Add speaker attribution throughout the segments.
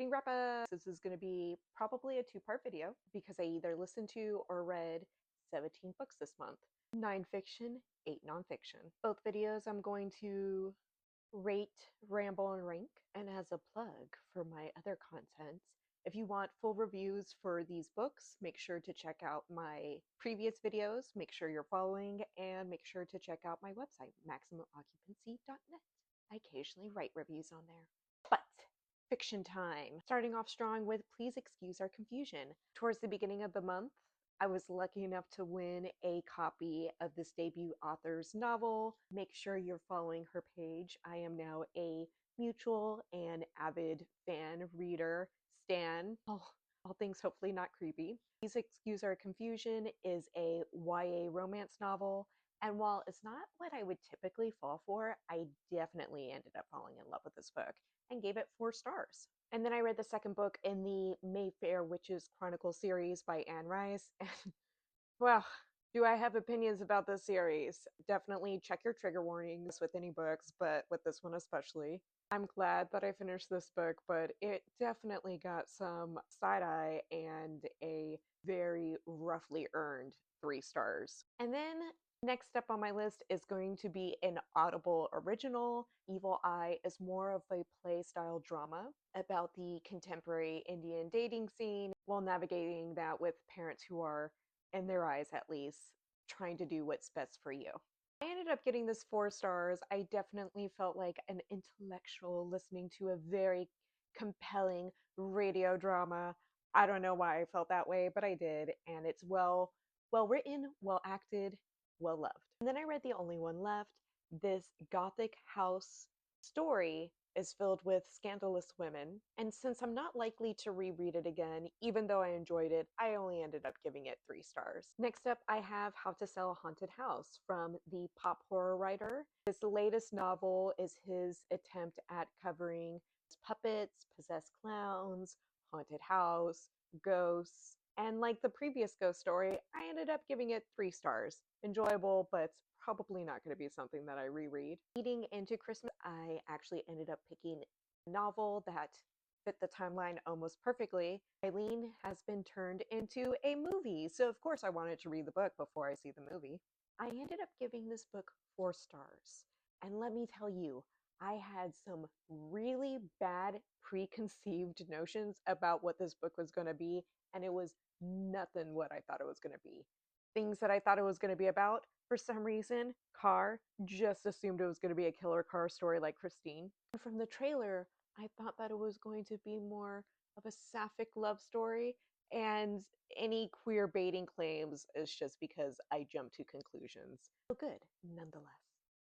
Speaker 1: reading wrap up. This is going to be probably a two-part video because I either listened to or read 17 books this month. 9 fiction, 8 nonfiction. Both videos I'm going to rate, ramble, and rank. And as a plug for my other content, if you want full reviews for these books, make sure to check out my previous videos, make sure you're following, and make sure to check out my website, MaximumOccupancy.net. I occasionally write reviews on there. But fiction time. Starting off strong with Please Excuse Our Confusion. Towards the beginning of the month, I was lucky enough to win a copy of this debut author's novel. Make sure you're following her page. I am now a mutual and avid fan, reader, stan. All things hopefully not creepy. Please Excuse Our Confusion is a YA romance novel. And while it's not what I would typically fall for, I definitely ended up falling in love with this book and gave it 4 stars. And then I read the second book in the Mayfair Witches Chronicle series by Anne Rice. And, well, do I have opinions about this series? Definitely check your trigger warnings with any books, but with this one especially. I'm glad that I finished this book, but it definitely got some side-eye and a very roughly earned 3 stars. And then next up on my list is going to be an Audible original. Evil Eye is more of a play-style drama about the contemporary Indian dating scene while navigating that with parents who are, in their eyes at least, trying to do what's best for you. I ended up getting this 4 stars. I definitely felt like an intellectual listening to a very compelling radio drama. I don't know why I felt that way, but I did, and it's well written, well acted, well loved. And then I read The Only One Left. This gothic house story is filled with scandalous women, and since I'm not likely to reread it again, even though I enjoyed it, I only ended up giving it 3 stars. Next up, I have How to Sell a Haunted House from the pop horror writer. His latest novel is his attempt at covering puppets, possessed clowns, haunted house, ghosts, and like the previous ghost story, I ended up giving it 3 stars. Enjoyable, but probably not going to be something that I reread. Leading into Christmas, I actually ended up picking a novel that fit the timeline almost perfectly. Eileen has been turned into a movie, so of course I wanted to read the book before I see the movie. I ended up giving this book 4 stars. And let me tell you, I had some really bad preconceived notions about what this book was going to be, and it was nothing what I thought it was going to be. Things that I thought it was going to be about, for some reason, car, just assumed it was going to be a killer car story like Christine. And from the trailer, I thought that it was going to be more of a sapphic love story, and any queer baiting claims is just because I jumped to conclusions. So good, nonetheless.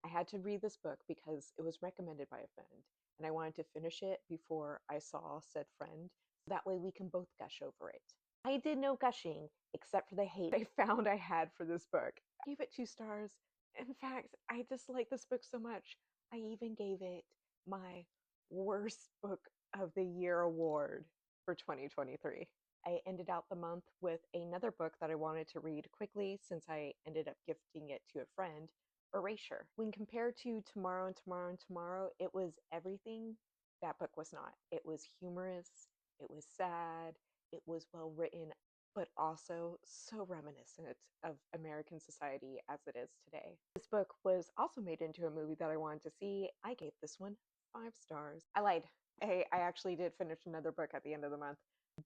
Speaker 1: I had to read this book because it was recommended by a friend, and I wanted to finish it before I saw said friend, so that way we can both gush over it. I did no gushing, except for the hate I found I had for this book. I gave it 2 stars. In fact, I disliked this book so much, I even gave it my worst book of the year award for 2023. I ended out the month with another book that I wanted to read quickly since I ended up gifting it to a friend, Erasure. When compared to Tomorrow and Tomorrow and Tomorrow, it was everything that book was not. It was humorous, it was sad, it was well written, but also so reminiscent of American society as it is today. This book was also made into a movie that I wanted to see. I gave this one 5 stars. I lied. I actually did finish another book at the end of the month.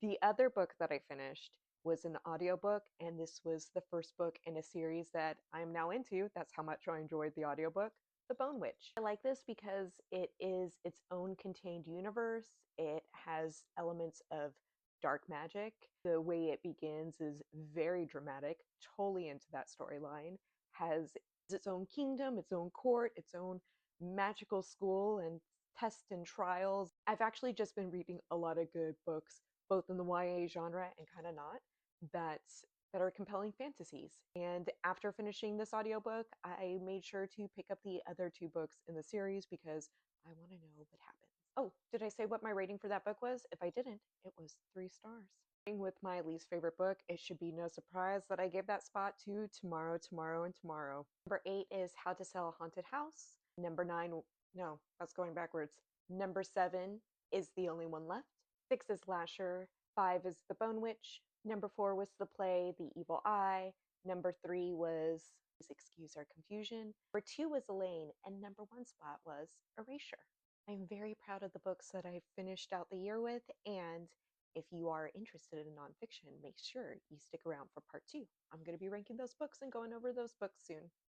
Speaker 1: The other book that I finished was an audiobook, and this was the first book in a series that I'm now into. That's how much I enjoyed the audiobook. The Bone Witch. I like this because it is its own contained universe. It has elements of dark magic. The way it begins is very dramatic, totally into that storyline. Has its own kingdom, its own court, its own magical school and tests and trials. I've actually just been reading a lot of good books, both in the YA genre and kind of not, that are compelling fantasies. And after finishing this audiobook, I made sure to pick up the other 2 books in the series because I want to know what happens. Oh, did I say what my rating for that book was? If I didn't, it was 3 stars. With my least favorite book, it should be no surprise that I gave that spot to Tomorrow, Tomorrow, and Tomorrow. Number 8 is How to Sell a Haunted House. Number 9, no, that's going backwards. Number 7 is The Only One Left. 6 is Lasher. 5 is The Bone Witch. Number 4 was the play The Evil Eye. Number 3 was Excuse Our Confusion. Number 2 was Elaine, and number 1 spot was Erasure. I'm very proud of the books that I finished out the year with, and if you are interested in nonfiction, make sure you stick around for part 2. I'm going to be ranking those books and going over those books soon.